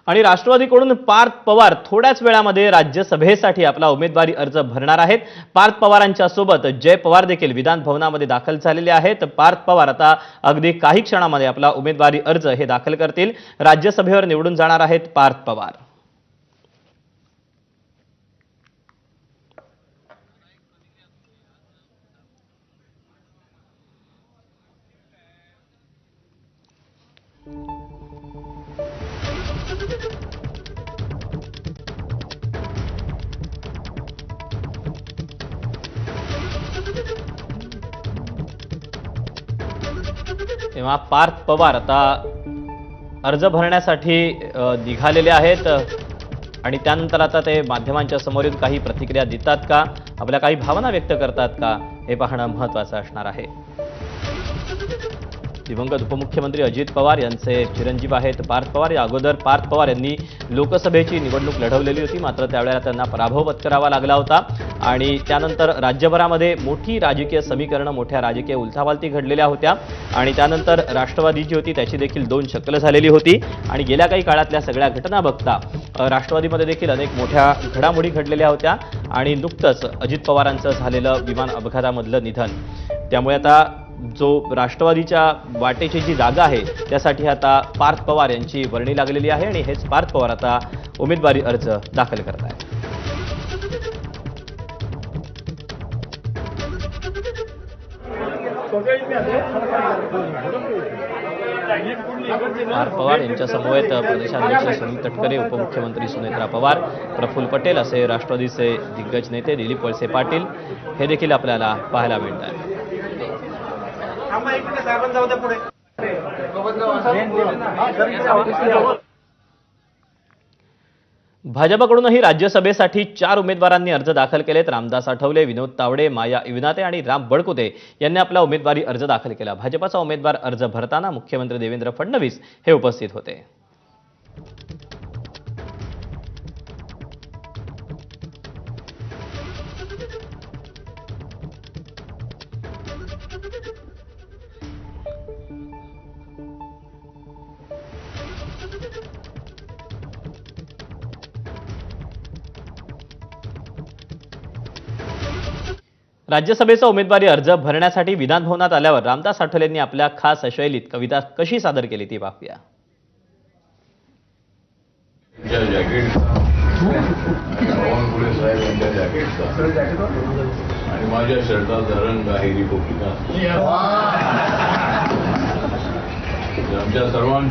आणि राष्ट्रवादीकडून पार्थ पवार थोड्याच वेळामध्ये राज्यसभेसाठी आपला उमेदवारी अर्ज भरणार आहेत। पार्थ पवारांच्या सोबत जय पवार देखील विधान भवनामध्ये दाखल झालेले आहेत। पार्थ पवार आता अगदी काही क्षणामध्ये आपला उमेदवारी अर्ज हे दाखल करतील। राज्यसभेवर निवडून जाणार आहेत पार्थ पवार। तेव्हा पार्थ पवार आता अर्ज भरण्यासाठी निघालेले आहेत आणि त्यानंतर आता ते माध्यमांच्या समोर येऊन काही प्रतिक्रिया देतात का, आपल्या काही भावना व्यक्त करतात का, हे पाहणं महत्त्वाचं असणार आहे। दिवंगत उपमुख्यमंत्री अजित पवार यांचे चिरंजीव आहेत पार्थ पवार। या अगोदर पार्थ पवार यांनी लोकसभेची निवडणूक लढवलेली होती, मात्र त्यावेळेला त्यांना पराभव पत्करावा लागला होता आणि त्यानंतर राज्यभरामध्ये मोठी राजकीय समीकरणं, मोठ्या राजकीय उलथापालथी घडलेल्या होत्या आणि त्यानंतर राष्ट्रवादी जी होती त्याची देखील दोन शक्कल झालेली होती आणि गेल्या काही काळातल्या सगळ्या घटना बघता राष्ट्रवादीमध्ये देखील अनेक मोठ्या घडामोडी घडलेल्या होत्या आणि नुकतंच अजित पवारांचं झालेलं विमान अपघातामधलं निधन, त्यामुळे आता जो राष्ट्रवादीच्या वाटेची जी जागा आहे त्यासाठी आता पार्थ पवार यांची वर्णी लागलेली आहे आणि हेच पार्थ पवार आता उमेदवारी अर्ज दाखल करत आहेत। पार्थ पवार यांच्या समवेत प्रदेशाध्यक्ष सुनील तटकरे, उपमुख्यमंत्री सुनेत्रा पवार, प्रफुल्ल पटेल असे राष्ट्रवादीचे दिग्गज नेते, दिलीप वळसे पाटील हे देखील आपल्याला पाहायला मिळत आहेत। भाजपकडूनही राज्यसभेसाठी 4 उमेदवारांनी अर्ज दाखल केलेत। रामदास आठवले, विनोद तावडे, माया इवनाते आणि राम बडकुते यांनी आपला उमेदवारी अर्ज दाखल केला। भाजपचा उमेदवार अर्ज भरताना मुख्यमंत्री देवेंद्र फडणवीस हे उपस्थित होते। राज्यसभेचा उमेदवारी अर्ज भरण्यासाठी विधान भवनात आल्यावर रामदास आठवलेंनी आपल्या खास शैलीत कविता कशी सादर केली ती पाहूया। आणि माझ्या शर्टाचा रंग आहे रिपब्लिकन। आमच्या सर्वांच्या